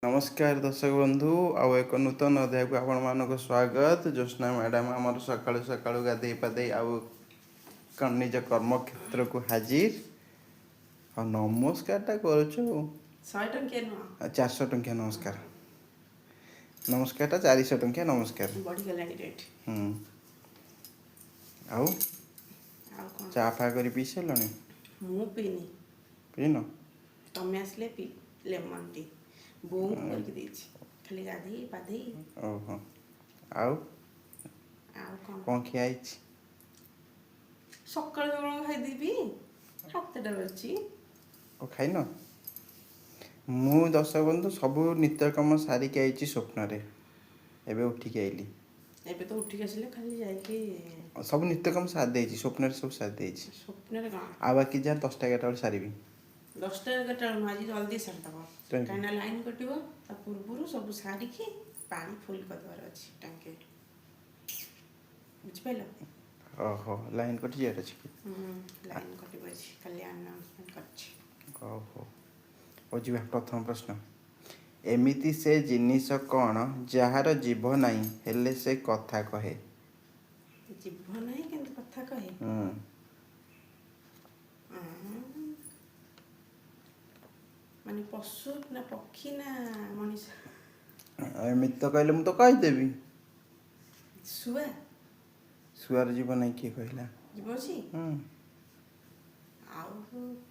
नमस्कार दर्शक बंधु आउ एक नूतन अध्याय को आपण मानक स्वागत। ज्योत्ना मैडम आमर सकाळु सकाळु गाधे पाधे आउ निज कर्म क्षेत्र को हाजिर और नमस्कार टा करूछु 100 टंकिया नुह 400 टंकिया नमस्कार नमस्कार टा 400 टंकिया नमस्कार बढ़ी गलानी रेट आउ आ कोन चा फा करी पी सलणी मु पीनी पीनो तमे आसले पी लेमन टी बो करके देछि खाली गाधी पाधी ओहो आउ आ कोन कोन खियाइछ सकाळ सकाळ खाई दीबी हातटा बची ओ खाइनो मु दर्शक बंधु सब नित्यकर्म सारिक आइछि स्वप्न रे एबे उठिक आइली एबे तो उठी आसले खाली जाई कि सब नित्यकर्म साथ देछि स्वप्न रे सब साथ देछि स्वप्न रे का आ बाकी जा 10 टा 11 टा सारिबी 10 टा 11 टा आज जल्दी सार दबो Thank you. काना लाइन कटिबो ता पूर्वरु सब सारी की पानी फुल कर दवर अछि टंके बुझ पाइलो ओहो लाइन कटि जाय अछि लाइन कटिबो अछि कल्याण अनाउंसमेंट करछि ओहो ओ जीवा प्रथम प्रश्न एमिति से जिनिस कौन जहार जीभ नाही हेले से कथा कहे जीभ नाही किंतु कथा कहे माने पशु ना पक्षी ना मनीष एमिति तो कहले मु तो कहि देबी सुआ सुआर जीभ नाही के कहला जीभ अछि आउ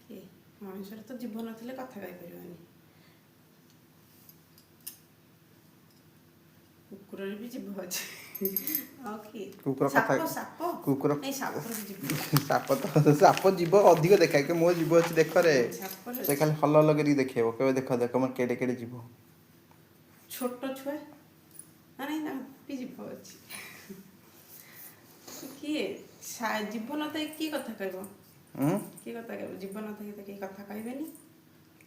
के मनीष तो जीभ नथिले कथा कहि परिबानी कुकुर भी जीभ अछि ओके कुकुर कथा साप कुकुर नहीं साप रो जीभ साप तो साप जीभ अधिक देखाय के मो जीभ अछि देख रे साप से खाली हल हल करी देखेबो केबे देख देख हमर केडे केडे जीभ छोट छुआ नहीं ना भी जीभ अछि किए जीभ नथे की कथा कहबो की कथा कहबो जीभ नथे त की कथा कहबेनी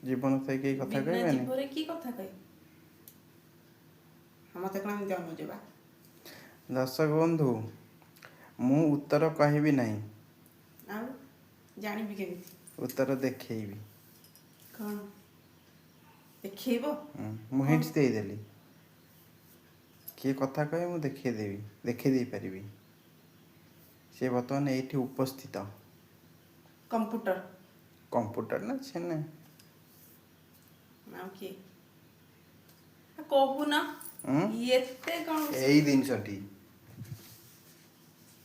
जीवन से के कथा बिना कहबेनी जीभरे की कथा कहे हम त कोन जानो जेबा दर्शक बंधु मु उत्तर कहबी नहीं आ जानी भी केमिति उत्तर देखेबी कोन देखैबो मु हिंट्स दे देली किए कथा कहे मु देखे दे पारिबी से बर्तमान एठी उपस्थित कंप्यूटर कंप्यूटर ना छेने ओके कहू ना एते कोन एई दिन सटी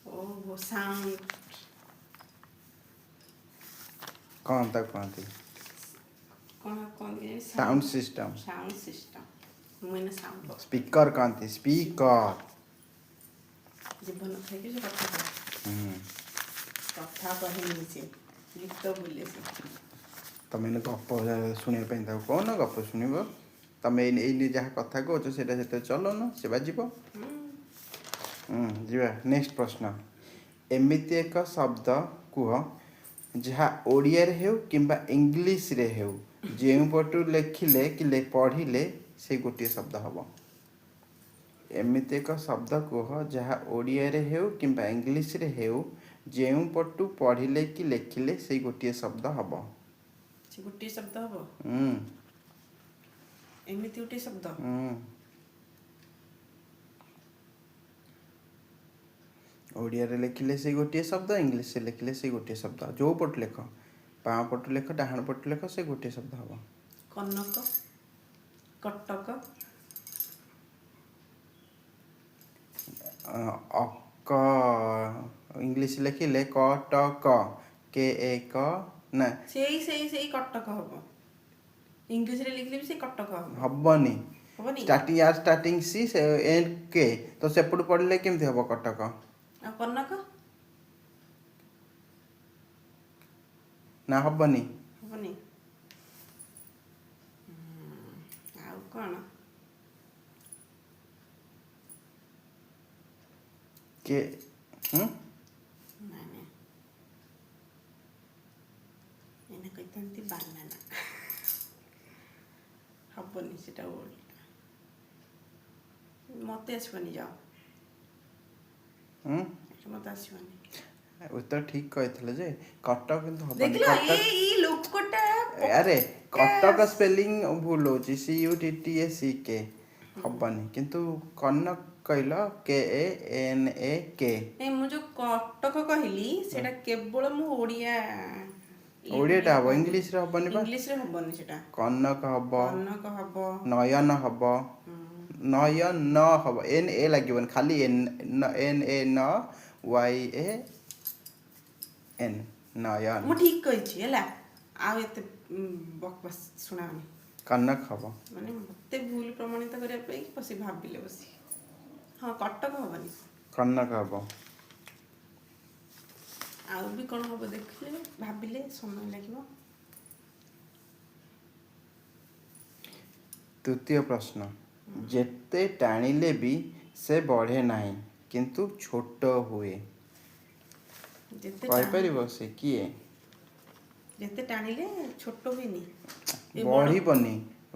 ओ साउंड कौन तक कहती कोन साउंड सिस्टम मैंने साउंड स्पीकर कहती स्पीकर जीवन थे कि कथा कहनी से गीत बोले से तमें गप शुणा कौन गप शुणव तमें ये जहाँ कथा कह से चलो न से बाजिब जीवा नेक्स्ट प्रश्न एमिति एक शब्द कुह जहाँ ओडिया रे हेउ किंबा इंग्लिश रे हेउ जेउ पटु लेखिले कि पढ़िले से गोटे शब्द हबो एमिति एक शब्द कुह जहाँ ओडिया रे हेउ किंबा इंग्लिश रे हेउ जेउ पटु पढ़िले कि लेखिले से गोटे शब्द हबो से गोटे शब्द हबो एमिति गोटे शब्द ओडिया रे लेखिले से गोटे शब्द इंग्लिश से लेखिले से गोटे शब्द जो पट लेख बाँ पट लेख डाहाण पट लेख से गोटे शब्द हबो कनक कटक अक इंग्लिश लेखिले कटक के एक ना सेई कटक हबो इंग्लिश रे लिखले भी से कटक हबो हबनी हबनी स्टार्टिंग सी से एंड के तो सेपट पड़ले केमथि हबो कटक आ कनक ना हबनी हबनी आ कोन के माने एने कइतंती बानाना हबनी सेटा बोल मते आसबनी जाओ मते आसबनी उत्तर ठीक कहथिले जे कटक किंतु हबनी देखला ए लोकटा अरे କଟକ ସ୍ପେଲିଂ ଭୁଲ ହଉଛି CUTTACK ହବନି କିନ୍ତୁ କନକ କହିଲ KANAK। ନାଇଁ ମୁଁ ଯୋଉ କଟକ କହିଲି ସେଟା କେବଳ ମୁଁ ଓଡ଼ିଆ ଓଡ଼ିଆଟା ହବ ଇଂଲିଶରେ ହବନି ବା। ଇଂଲିଶରେ ହବନି ସେଟା। କନକ ହବ, କନକ ହବ। ନୟନ ହବ, ନୟନ ହବ, NA ଲାଗିବନି, ଖାଲି NANYAN ନୟନ। ମୁଁ ଠିକ କହିଛି ହେଲା, ଆଉ ଏତେ ବକବାସ ଶୁଣାଅନି। କନକ ହବ। ମାନେ ମତେ ଭୁଲ ପ୍ରମାଣିତ କରିବା ପାଇଁ ବସି ଭାବିଲେ ବସି। ହଁ କଟକ ହବନି। କନକ ହବ। ଆଉ ବି କଣ ହବ ଦେଖିଲେ ଭାବିଲେ ସମୟ ଲାଗିବ। ତୃତୀୟ ପ୍ରଶ୍ନ, ଯେତେ ଟାଣିଲେ ବି ସେ ବଢ଼େ ନାହିଁ କିନ୍ତୁ ଛୋଟ ହୁଏ। ଯେତେ କହିପାରିବ ସେ କିଏ? ଯେତେ ଟାଣିଲେ ଛୋଟ ହୁଏନି। ଏ ବଡ଼ ବଢ଼ିବନି,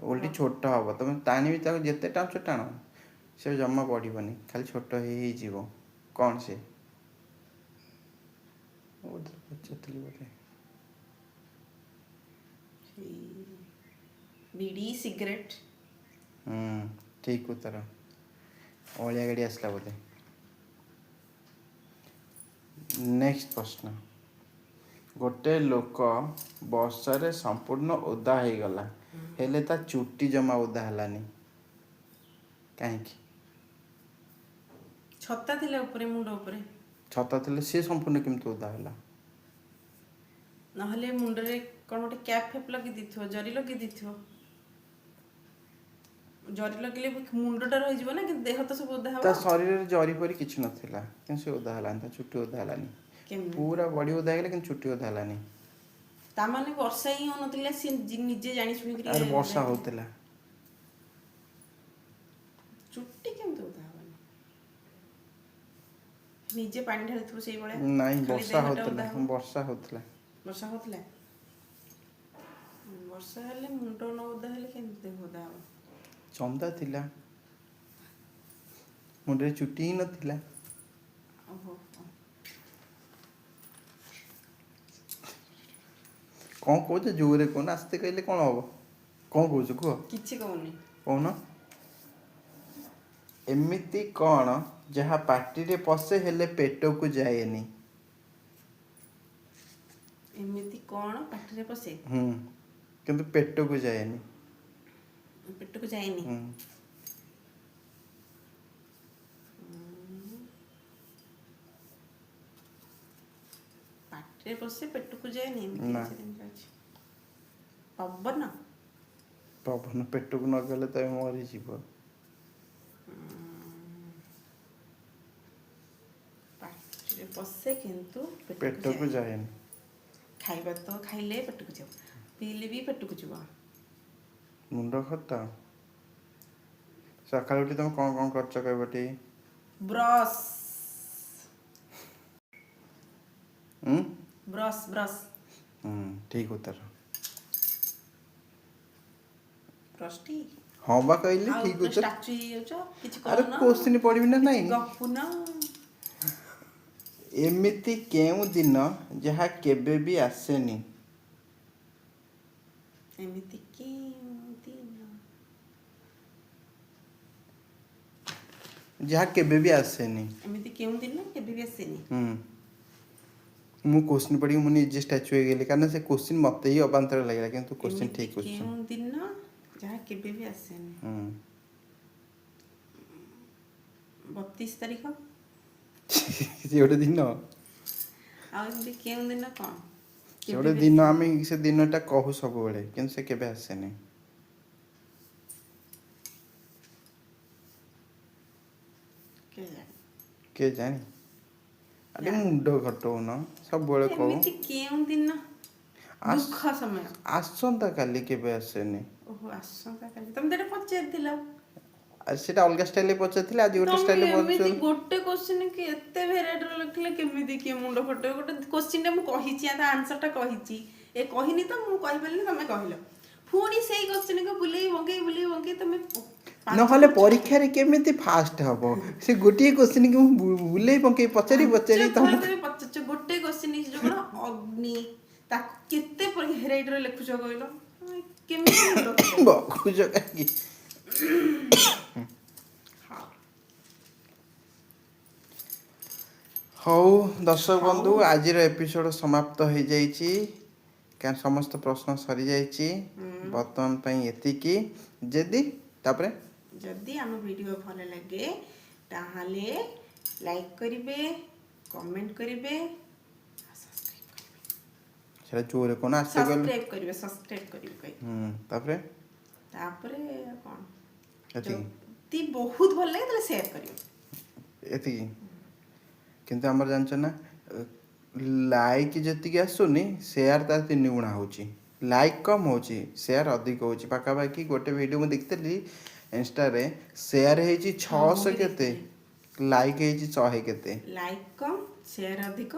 ଓଲଟି ଛୋଟ ହବ। ତମେ ଟାଣିବି ତାକୁ ଯେତେ ଟାଣୁଛ ଟାଣ, ସେ ଜମା ବଢ଼ିବନି, ଖାଲି ଛୋଟ ହେଇଯିବ। କ'ଣ ସେ? ପଚାରୁଥିଲି ବୋଧେ। ବିଡ଼ି ସିଗାରେଟ। ଠିକ ଉତ୍ତର। ଅଳିଆ ଗାଡ଼ି ଆସିଲା ବୋଧେ। ନେକ୍ସଟ ପ୍ରଶ୍ନ, ଗୋଟେ ଲୋକ ବର୍ଷାରେ ସମ୍ପୂର୍ଣ୍ଣ ଓଦା ହେଇଗଲା ହେଲେ ତା ଚୁଟି ଜମା ଓଦା ହେଲାନି, କାହିଁକି? ଛତା ଥିଲା ଉପରେ, ମୁଣ୍ଡ ଉପରେ। ଛତା ଥିଲେ ସିଏ ସମ୍ପୂର୍ଣ୍ଣ କେମିତି ଓଦା ହେଲା? ନହେଲେ ମୁଣ୍ଡରେ କ'ଣ ଗୋଟେ କ୍ୟାପ୍ ଫ୍ୟାପ୍ ଲଗେଇ ଦେଇଥିବ, ଜରି ଲଗେଇ ଦେଇଥିବ। ଜରି ଲଗେଇଲେ ମୁଣ୍ଡଟା ରହିଯିବ ନା, କିନ୍ତୁ ଦେହ ତ ସବୁ ଓଦା ହବ। ତା ଶରୀରରେ ଜରି ଫରି କିଛି ନଥିଲା କିନ୍ତୁ ସେ ଓଦା ହେଲାନି, ତା ଚୁଟି ଓଦା ହେଲାନି। କେମିତି? ପୁରା ବଡି ଓଦା ହେଇଗଲା କିନ୍ତୁ ଚୁଟି ଓଦା ହେଲାନି। ତାମାନେ ବର୍ଷା ହିଁ ହଉନଥିଲା, ସିଏ ନିଜେ ଜାଣି ଶୁଣିକିରି ଆରେ ଓଦା ବର୍ଷା ହେଇଗଲା। ହଉଥିଲା। ଚୁଟି କେମିତି ଓଦା ହବନି? ନିଜେ ପାଣି ଢାଳିଥିବ ସେଇଭଳିଆ। ନାଇଁ, ଖାଲି ବର୍ଷା ଦେହଟା ହଉଥିଲା, ଓଦା ହବ। ବର୍ଷା ହଉଥିଲା। ବର୍ଷା ହଉଥିଲା। ବର୍ଷା ହେଲେ ମୁଣ୍ଡ ନ ଓଦା ହେଲେ କେମିତି ଦେହ ଓଦା ହବ? ଚନ୍ଦା ଥିଲା, ମୁଣ୍ଡରେ ଚୁଟି ହିଁ ନଥିଲା। ଓହୋ। କ'ଣ କହୁଛ? ଜୋରେ କହୁନ, ଆସ୍ତେ କହିଲେ କ'ଣ ହବ? କ'ଣ କହୁଛ କୁହ? କିଛି କହୁନି। କହୁନ। ଏମିତି କ'ଣ ଯାହା ପାଟିରେ ପଶେ ହେଲେ ପେଟକୁ ଯାଏନି? ଏମିତି କ'ଣ ପାଟିରେ ପଶେ କିନ୍ତୁ ପେଟକୁ ଯାଏନି? ପେଟକୁ ଯାଏନି? ପାଟିରେ ପଶେ ପେଟକୁ ଯାଏନି, ଏମିତି ନା। କିଛି ଜିନିଷ ଅଛି? ପବନ? ପବନ ପେଟକୁ ନଗଲେ ତମେ ମରିଯିବ। ପାଟିରେ ପଶେ କିନ୍ତୁ ପେଟକୁ ଯାଏନି। ଖାଇବା ତ ଖାଇଲେ ପେଟକୁ ଯିବ, ପିଇଲେ ବି ପେଟକୁ ଯିବ। ମୁଣ୍ଡ ଖଟା। ସକାଳୁ ଉଠି ତମେ କ'ଣ କ'ଣ କରୁଛ କହିବ ଟିକେ? ବ୍ରସ୍। ଉଁ ବ୍ରସ୍ ବ୍ରସ୍। ଠିକ ଉତ୍ତର। ବ୍ରସ୍ଟି? ହଁ ବା କହିଲି ଆଉ ଠିକ ପୁରା ଉତ୍ତର। ଷ୍ଟାଚୁ ହେଇଯାଉଛ, କିଛି ଆରେ କହୁନ, କୋଶ୍ଚିନ୍ ପଢିବି ନା କିଛି ନାଇଁ? ଗପୁନ। ଏମିତି କେଉଁ ଦିନ ଯାହା କେବେ ବି ଆସେନି? ଏମିତି କେଉଁ ଦିନ? ଯାହା କେବେ ବି ଆସେନି। ଏମିତି କେଉଁ ଦିନ କେବେ ବି ଆସେନି? ମୁଁ କୋଶ୍ଚିନ୍ ପଢ଼ିକି ମୁଁ ନିଜେ ଷ୍ଟାଚୁ ହେଇଗଲି, କାରଣ ସେ କୋଶ୍ଚିନ୍ ମୋତେ ହିଁ ଅବାନ୍ତର ଲାଗିଲା, କିନ୍ତୁ କୋଶ୍ଚିନ୍ ଏମିତି ଠିକ୍ କୋଶ୍ଚିନ୍। କେଉଁ ଦିନ ଯାହା କେବେ ବି ଆସେନି? 32 ତାରିଖ? ସେ ଗୋଟେ ଦିନ? ଆଉ ଏମିତି କେଉଁ ଦିନ କ'ଣ? ସେ ଗୋଟେ ଦିନ, ଆମେ ସେ ଦିନଟା କହୁ ସବୁବେଳେ, କିନ୍ତୁ ସେ କେବେ ଆସେନି। କେଜାଣି? ଆରେ ମୁଣ୍ଡ ଖଟଉନ, ସବୁବେଳେ କହୁ। ଏମିତି କେଉଁ ଦିନ? ଦୁଃଖ ସମୟ। ଆସନ୍ତା କାଲି କେବେ ଆସେନି? ଓହୋ, ଆସନ୍ତା କାଲି। ତମେ ତ ଏଟା ପଚାରିଥିଲ। ଆଉ ସେଟା ଅଲଗା ଷ୍ଟାଇଲରେ ପଚାରିଥିଲେ, ଆଜି ଗୋଟେ ତମେ ଷ୍ଟାଇଲରେ ଏମିତି ପଚାରୁ। ଗୋଟେ କୋଶ୍ଚିନ୍ କି ଏତେ ଭେରାଇଟିର ଲେଖିଲେ କେମିତି କିଏ ମୁଣ୍ଡ ଫଟେଇବ? ଗୋଟେ କୋଶ୍ଚିନ୍ଟା ମୁଁ କହିଛି, ତା ଆନ୍ସରଟା କହିଛି, ଏ କହିନି ତ ମୁଁ କହିପାରିନି, ତମେ କହିଲ। ପୁଣି ସେଇ କୋଶ୍ଚିନ୍କୁ ବୁଲେଇ ବଙ୍କେଇ ତମେ ନହେଲେ ପରୀକ୍ଷାରେ କେମିତି ଫାଷ୍ଟ ହବ? ସେ ଗୋଟିଏ କୋଶ୍ଚିନ୍କି ମୁଁ ବୁଲେଇ ପକେଇ ପଚାରି ଥର ତମକୁ। ତମେ ପଚାରୁଛ ଗୋଟେ କୋଶ୍ଚିନ୍ ଯୋଉ କ'ଣ ଅଗ୍ନି, ତାକୁ କେତେ ଭେରାଇଟିର ଲେଖୁଛ କହିଲ? କେମିତି ମୁଣ୍ଡ ଫଟେଇବ? ବକୁଛ କାହିଁକି? ହଉ ହଉ ଦର୍ଶକ ହଉ। ବନ୍ଧୁ ଆଜିର ଏପିସୋଡ଼ ସମାପ୍ତ ହେଇଯାଇଛି କାରଣ ସମସ୍ତ ପ୍ରଶ୍ନ ସରିଯାଇଛି। ବର୍ତ୍ତମାନ ପାଇଁ ଏତିକି। ଯଦି ତାପରେ ଯଦି ଆମ ଭିଡ଼ିଓ ଭଲ ଲାଗେ ତାହେଲେ ଲାଇକ୍ କରିବେ, କମେଣ୍ଟ କରିବେ, ସେଟା ଜୋରେ କଣ ଆସ୍ତେ କହିଲେ? ସବସ୍କ୍ରାଇବ କରିବେ କହିବେ। ତାପରେ ତାପରେ କ'ଣ, ଏତିକି ଯଦି ବହୁତ ଭଲ ଲାଗେ ତାହେଲେ ସେୟାର କରିବେ। ଏତିକି। କିନ୍ତୁ ଆମର ଜାଣିଛ ନା ଲାଇକ୍ ଯେତିକି ଆସୁନି ସେୟାର ତାର 3 ଗୁଣା ହେଉଛି। ଲାଇକ୍ କମ୍ ହେଉଛି, ସେୟାର ଅଧିକ ହେଉଛି। ପାଖାପାଖି ଗୋଟେ ଭିଡ଼ିଓ ମୁଁ ଦେଖିଥିଲି ଇନଷ୍ଟାରେ, ସେୟାର ହେଇଛି ହଁ ମୁଁ 600 ବି କେତେ, ଦେଖିଥିଲି। ଲାଇକ୍ ହେଇଛି 100 କେତେ। ଲାଇକ୍ କମ୍, ସେୟାର ଅଧିକ।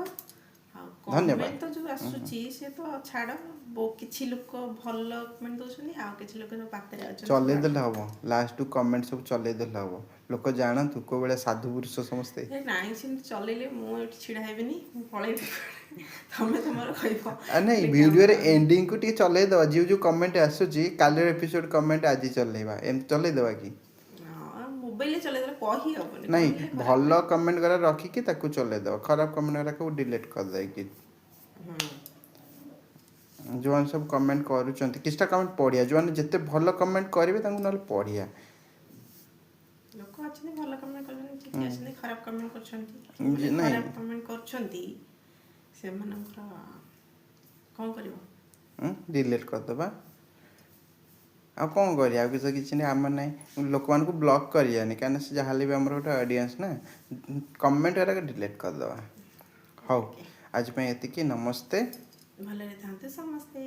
ଆଉ ଧନ୍ୟବାଦ। କମେଣ୍ଟ ତ ଯୋଉ ଆସୁଛି ସେ ତ ଛାଡ଼, କିଛି ଲୋକ ଭଲ କମେଣ୍ଟ ଦଉଛନ୍ତି, ଆଉ କିଛି ଲୋକ ଯୋଉ ପାଖରେ ଅଛନ୍ତି ଚଲେଇ ଦେଲେ ହବ, ଲାଷ୍ଟକୁ କମେଣ୍ଟ ସବୁ ଚଲେଇ ଦେଲେ ହବ। ଲୋକ ଜାଣନ୍ତୁ କୋଉ ଭଳିଆ ସାଧୁ ପୁରୁଷ ସମସ୍ତେ। ନାଇଁ ସେମିତି ଚଲେଇଲେ ମୁଁ ଏଠି ଛିଡ଼ା ହେବିନି, ମୁଁ ପଳେଇବି। ତମେ ତମର କହିବ ନାଇଁ ଭିଡ଼ିଓରେ ଏଣ୍ଡିଙ୍ଗକୁ ଟିକେ ଚଲେଇ ଦେବା। ଯୋଉ କମେଣ୍ଟ ଆସୁଛି କାଲିର ଏପିସୋଡ଼ କମେଣ୍ଟ ଆଜି ଚଲେଇବା, ଏମିତି ଚଲେଇ ଦେବା କି? ହଁ ମୋବାଇଲରେ ଚଲେଇଦେଲେ କହି ହବନି, ନାଇଁ କହିଲେ ଖରାପ ଭଲ ଲାଗିବ। କମେଣ୍ଟ ଗୁରା ରଖିକି ତାକୁ ଚଲେଇ ଦେବା, ଖରାପ କମେଣ୍ଟ ଗୁରାକୁ ଡିଲିଟ୍ କରିଦେଇକି। ଯେଉଁମାନେ ସବୁ କମେଣ୍ଟ କରୁଛନ୍ତି କିଛିଟା କମେଣ୍ଟ ପଢ଼ିଆ, ଯେଉଁମାନେ ଯେତେ ଭଲ କମେଣ୍ଟ କରିବେ ତାଙ୍କୁ ନହେଲେ ପଢ଼ିଆ। ଲୋକ ଅଛନ୍ତି ଭଲ କମେଣ୍ଟ କରୁଛନ୍ତି, କିଏ ଅଛନ୍ତି ଖରାପ କମେଣ୍ଟ କରୁଛନ୍ତି। ଯୋଉମାନେ ନାଇଁ ଖରାପ କମେଣ୍ଟ କରୁଛନ୍ତି ସେମାନଙ୍କର କ'ଣ କରିବ? ଡିଲିଟ୍ କରିଦେବା। ଆଉ କ'ଣ କରିବା, ଆଉ କିଛି ନାହିଁ। ଆମର ନାହିଁ ଲୋକମାନଙ୍କୁ ବ୍ଲକ୍ କରିବାନି, କାହିଁକିନା ସେ ଯାହା ହେଲେ ବି ଆମର ଗୋଟେ ଅଡ଼ିଏନ୍ସ ନା। କମେଣ୍ଟ ଗୁରାକ ଡିଲିଟ୍ କରିଦେବା। ହଉ ଓକେ, ଆଜି ପାଇଁ ଏତିକି। ନମସ୍ତେ। ଭଲରେ ଥାନ୍ତୁ ସମସ୍ତେ।